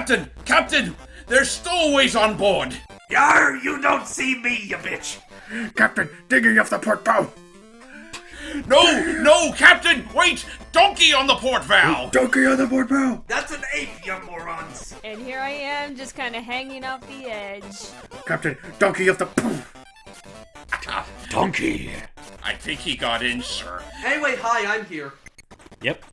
Captain! Captain! There's stowaways on board! Yar, you don't see me, you bitch! Captain, Dinghy off the port bow! No, Captain! Wait! Donkey on the port bow! Donkey on the port bow! That's an ape, you morons! And here I am, just kind of hanging off the edge. Captain, Donkey off the... Donkey! I think he got in, sir. Anyway, hi, I'm here. Yep.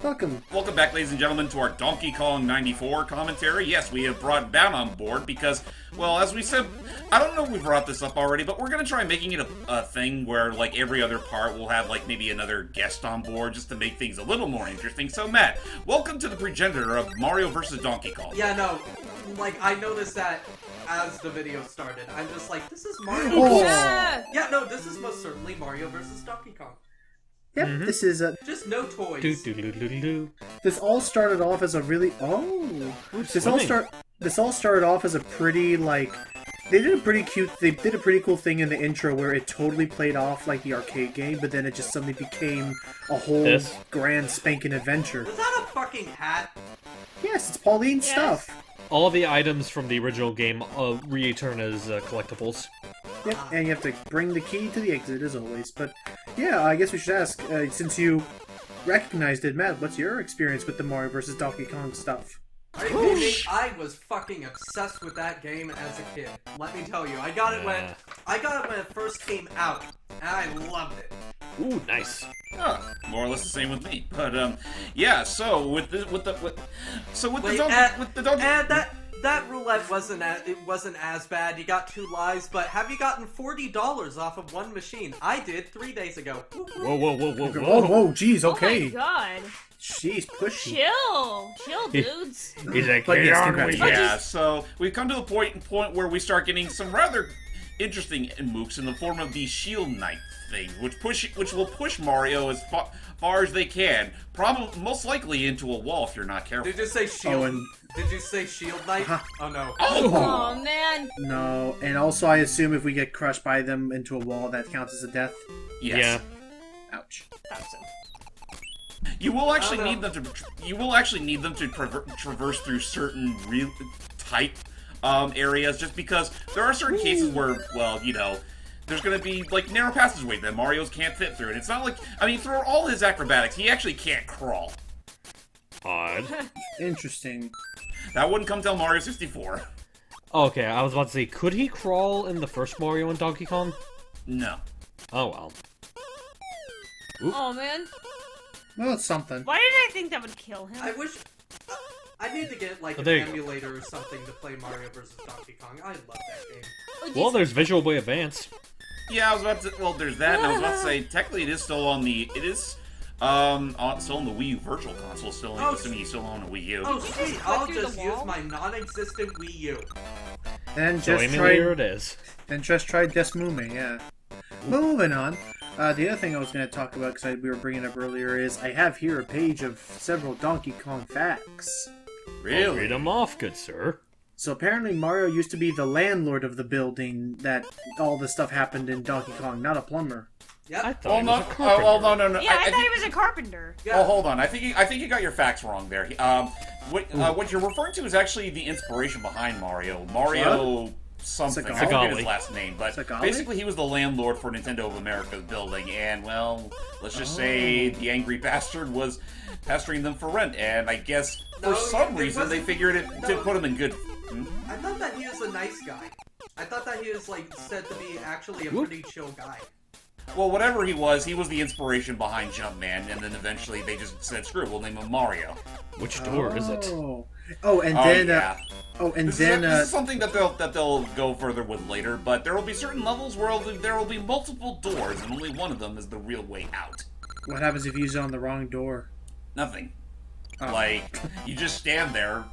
Welcome. Welcome back, ladies and gentlemen, to our Donkey Kong 94 commentary. Yes, we have brought Ben on board because, well, as we said, I don't know if we brought this up already, but we're going to try making it a thing where, like, every other part we'll have, like, maybe another guest on board just to make things a little more interesting. So, Matt, welcome to the progenitor of Mario vs. Donkey Kong. Yeah, no, like, I noticed that as the video started. I'm just like, this is Mario Oh. Yeah. Yeah, no, this is most certainly Mario vs. Donkey Kong. Yep, this is Just no toys. This all started off as a really... Oh! This all started off as a pretty, like... They did a pretty cool thing in the intro where it totally played off like the arcade game, but then it just suddenly became a whole grand spanking adventure. Was that a fucking hat? Yes, it's Pauline's stuff. All of the items from the original game return as collectibles. Yep, and you have to bring the key to the exit as always. But yeah, I guess we should ask, since you recognized it, Matt, what's your experience with the Mario vs. Donkey Kong stuff? Are you kidding me? I was fucking obsessed with that game as a kid. Let me tell you, I got it when it first came out, and I loved it. Ooh, nice. More or less the same with me. But yeah. So with the donkey. And that roulette wasn't as bad. You got 2 lives, but have you gotten $40 off of one machine? I did 3 days ago. Whoa, jeez, okay. Oh my god. Jeez, pushy. Chill, dudes. He's like, But yes, Yeah. So we've come to the point where we start getting some rather interesting mooks in the form of the Shield Knight thing, which will push Mario as far as they can, probably most likely into a wall if you're not careful. Did you say shield? Did you say Shield Knight? Oh no. Oh man. No, and also I assume if we get crushed by them into a wall, that counts as a death. Yes. Yeah. Ouch. You will actually need them to. You will actually need them to traverse through certain real tight areas, just because there are certain cases where, well, you know, there's going to be like narrow passageways that Mario's can't fit through, and it's not like, I mean, through all his acrobatics, he actually can't crawl. Odd. Interesting. That wouldn't come till Mario 64. Okay, I was about to say, could he crawl in the first Mario and Donkey Kong? No. Oh well. Oh man. Well, it's something. Why did I think that would kill him? I wish. I need to get like an there you go. emulator or something to play Mario vs. Donkey Kong. I love that game. Well, there's Visual Boy Advance. Yeah, I was about to. Well, there's that, and I was about to say, technically, it is still on the. It is. Still on the Wii U Virtual Console. Still, assuming you still own a Wii U. Oh sweet! I'll just use my non-existent Wii U. And So just emulator it is. try Desmume, yeah. Moving on. The other thing I was going to talk about, because we were bringing up earlier, is I have here a page of several Donkey Kong facts. I'll read them off, good sir. So apparently Mario used to be the landlord of the building that all this stuff happened in Donkey Kong, not a plumber. Yep. I thought he was a carpenter. No. Yeah, I thought he was a carpenter. Yeah. Oh, hold on. I think you got your facts wrong there. What you're referring to is actually the inspiration behind Mario. Mario something. I forget his last name, but basically he was the landlord for Nintendo of America's building, and well, let's just say the angry bastard was pestering them for rent, and I guess for some reason they figured it to put him in good. I thought that he was a nice guy. I thought that he was like said to be actually a pretty chill guy. Well, whatever he was the inspiration behind Jumpman, and then eventually they just said, screw it, we'll name him Mario. Which door is it? This is something that they'll go further with later, but there will be certain levels where there will be multiple doors, and only one of them is the real way out. What happens if you use it on the wrong door? Nothing. Like, you just stand there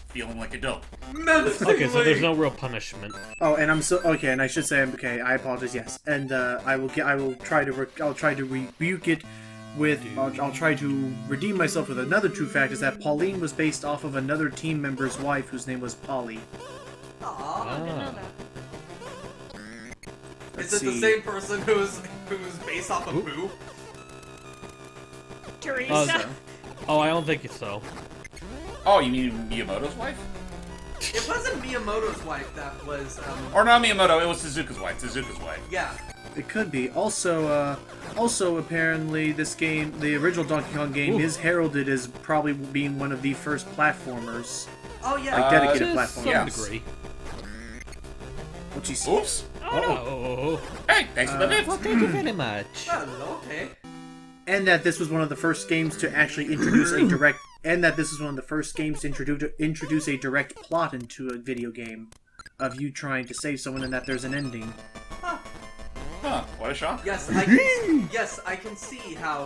feeling like a dope. Okay, so there's no real punishment. Oh, and okay, and I should say okay. I apologize. Yes, and I'll try to rebuke it with. I'll try to redeem myself with another true fact: is that Pauline was based off of another team member's wife, whose name was Polly. Aww. I didn't know that. Is it the same person who's based off of Boo? Teresa. Oh, I don't think so. Oh, you mean Miyamoto's wife? It wasn't Miyamoto's wife that was, Or not Miyamoto, it was Suzuka's wife. Yeah. It could be. Also, apparently, this game, the original Donkey Kong game, is heralded as probably being one of the first platformers. Oh, yeah. Like, dedicated To platformers. some Yes. degree. What you see? Oops. Oh no! Oh, Hey, thanks for the well, lift. thank you very much. Well, okay. And that this was one of the first games to actually introduce a direct... And that this is one of the first games to introduce a direct plot into a video game. Of you trying to save someone and that there's an ending. Huh, what a shock. Yes, I can see how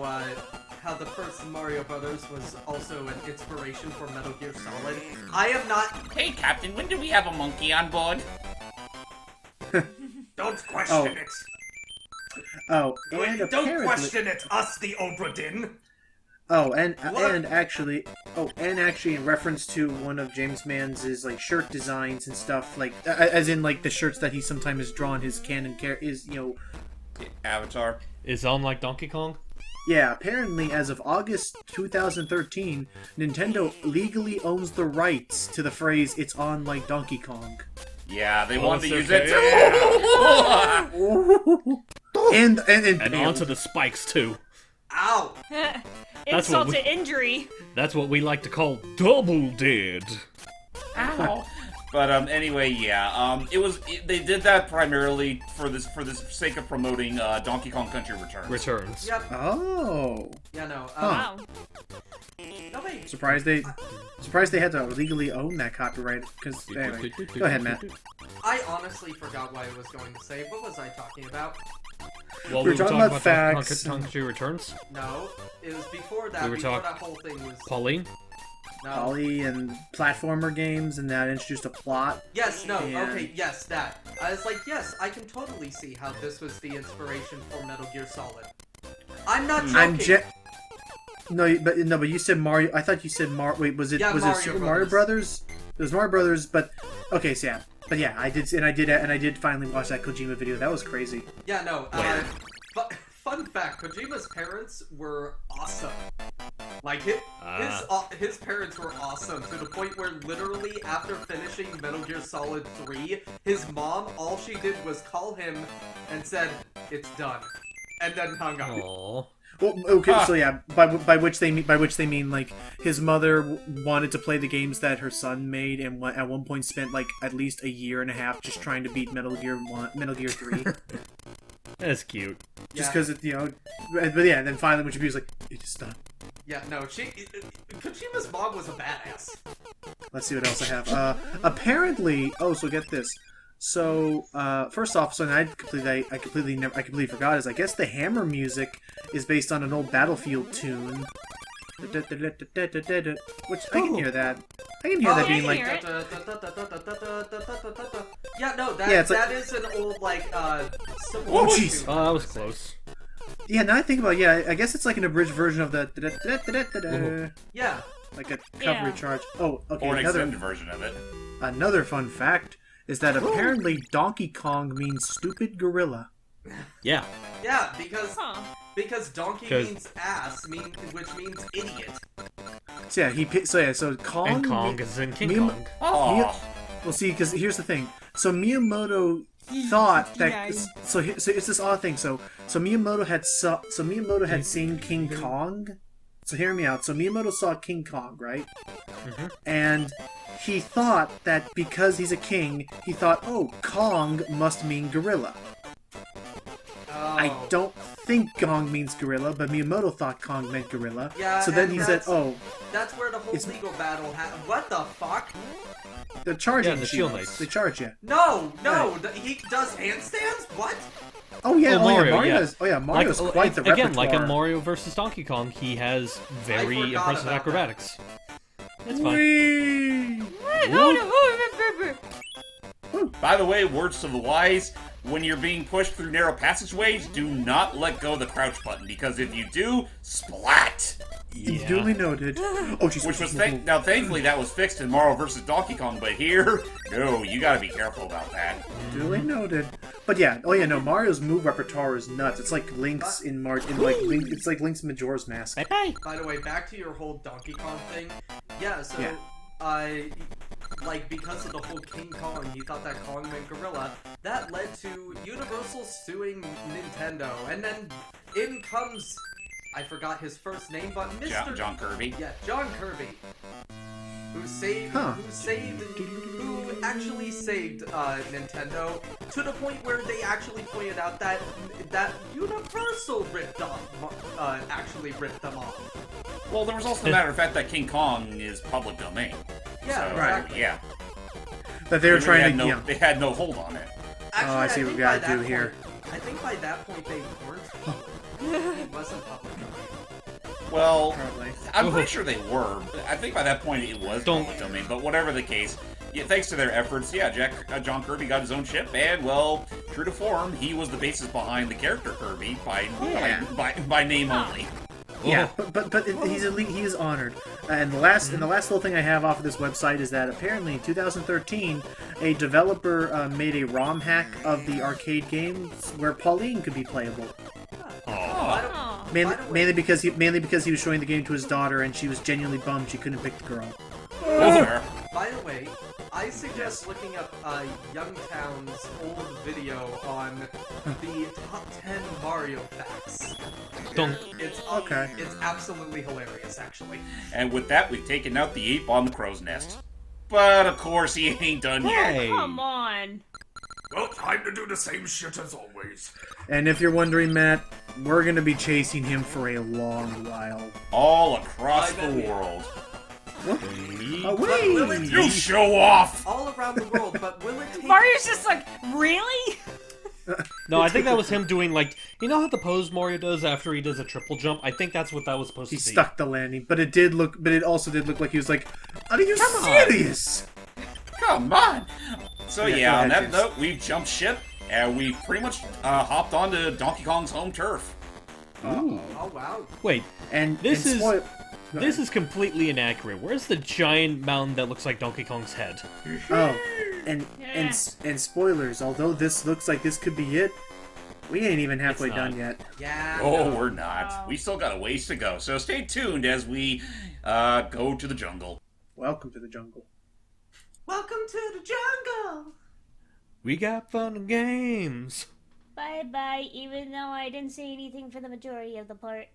the first Mario Brothers was also an inspiration for Metal Gear Solid. I am not... Hey, Captain, when do we have a monkey on board? Don't question it. Oh, Wait, and don't apparently... question it, us the Obra Dinn. Oh, and What? actually in reference to one of James Mann's like shirt designs and stuff, like as in like the shirts that he sometimes has drawn his canon is Avatar. Is on like Donkey Kong? yeah. Apparently, as of August 2013, Nintendo legally owns the rights to the phrase "It's on like Donkey Kong." Yeah, they wanted to use okay. it too. and onto the spikes too. Ow. That's what Insult to injury. That's what we like to call double dead. Ow. But anyway, yeah. They did that primarily for this sake of promoting Donkey Kong Country Returns. Yep. Oh, Yeah, no. Huh. Wow. No, wait. surprised they had to legally own that copyright. Because anyway, go ahead, Matt. I honestly forgot what I was going to say. What was I talking about? Well, We were talking about Donkey facts Kong Country Returns. No, it was before that. We were before talking- that whole thing was. Pauline. No. Ollie and platformer games, and that introduced a plot. Yes, no, And- okay, yes, that. I was like, yes, I can totally see how this was the inspiration for Metal Gear Solid. I'm not joking. But you said Mario. I thought you said Wait, was it Yeah, was Mario it Super Brothers. Mario Brothers? It was Mario Brothers, but okay, so yeah, but yeah, I did finally watch that Kojima video. That was crazy. Yeah, no, but fun fact, Kojima's parents were awesome. Like, his parents were awesome, to the point where literally after finishing Metal Gear Solid 3, his mom, all she did was call him and said, "It's done," and then hung up. Aww. Well, okay, so yeah, by which they mean like his mother wanted to play the games that her son made, and at one point spent like at least a year and a half just trying to beat Metal Gear 3. That's cute. Just because it, but yeah, and then finally when she was like, "It's done." Yeah, no, Kojima's mom was a badass. Let's see what else I have. Apparently, so get this. So, first off, something I completely forgot is I guess the hammer music is based on an old Battlefield tune. Which I can hear that. I can hear that being like. Yeah, no, that is an old like Civil Oh, War jeez. tune, Oh, that I was would say. close. Yeah, now I think about I guess it's like an abridged version of the Yeah. like a cover Yeah. charge. Oh, okay. Or an extended version of it. Another fun fact is that apparently Donkey Kong means stupid gorilla. Yeah. Yeah, because Huh. donkey 'Cause- means ass, which means idiot. So yeah, so Kong. And Kong is in King Miyam- Kong. Oh, Well, see, because here's the thing. So Miyamoto thought that so it's this odd thing. So Miyamoto had seen King Kong. So hear me out. So Miyamoto saw King Kong, right? Mhm. And he thought that because he's a king, he thought, oh, Kong must mean gorilla. Oh. I don't think Kong means gorilla, but Miyamoto thought Kong meant gorilla. Yeah, So then and he said, oh, That's where the whole It's- legal battle happened. What the fuck? the charging Yeah, the Shield shields. Knights. They charge you. No, he does handstands? What? Oh yeah, Oh, Mario, yeah. Does. Oh yeah, Mario's quite the again, repertoire. like in Mario vs. Donkey Kong, he has very forgot impressive about acrobatics. It's fine. Whee! by the way, words to the wise: when you're being pushed through narrow passageways, do not let go of the crouch button, because if you do, splat. Yeah. Duly noted. Oh, jeez. Which was now, thankfully, that was fixed in Mario vs. Donkey Kong, but here, no, you gotta be careful about that. Duly noted. But yeah, Mario's move repertoire is nuts. It's like Link's it's like Link's Majora's Mask. Bye-bye. By the way, back to your whole Donkey Kong thing. Yeah, so Yeah. like, because of the whole King Kong, he thought that Kong meant gorilla, that led to Universal suing Nintendo, and then in comes, I forgot his first name, but Mr. John Kirby. Yeah, John Kirby. Who actually saved Nintendo to the point where they actually pointed out that Universal actually ripped them off. Well, there was also the matter of fact that King Kong is public domain. Yeah, so, exactly. Yeah. That they were trying to. They had no hold on it. Actually, I see what we gotta do here. I think by that point they weren't. It wasn't public domain. Well, Probably. I'm pretty sure they were. I think by that point it was public domain, but whatever the case, yeah, thanks to their efforts, yeah, John Kirby got his own ship, and, well, true to form, he was the basis behind the character Kirby by name only. Yeah, but he is honored. And the last little thing I have off of this website is that apparently in 2013, a developer made a ROM hack of the arcade games where Pauline could be playable. Mainly because he was showing the game to his daughter, and she was genuinely bummed she couldn't pick the girl. By the way, I suggest looking up Youngtown's old video on the top 10 Mario facts. It's absolutely hilarious, actually. And with that, we've taken out the ape on the crow's nest. But of course, he ain't done yet. Come on. Well, time to do the same shit as always. And if you're wondering, Matt, we're gonna be chasing him for a long while. All across the world. What? Oh, wait! You show off! All around the world, but will it take... Mario's just like, really? No, I think that was him doing, like, you know how the pose Mario does after he does a triple jump? I think that's what that was supposed to be. He stuck the landing, but it also did look like he was like, are you serious? Come on! So yeah, on that James. note, we've jumped ship, and we've pretty much hopped onto Donkey Kong's home turf. Ooh. Oh, wow. Wait, And This and is- spoil- this is completely inaccurate. Where's the giant mountain that looks like Donkey Kong's head? Oh, and spoilers. Although this looks like this could be it, we ain't even halfway It's not. done yet. Yeah. Oh, no. we're not. Wow. We still got a ways to go, so stay tuned as we go to the jungle. Welcome to the jungle. Welcome to the jungle! We got fun and games. Bye-bye, even though I didn't say anything for the majority of the part.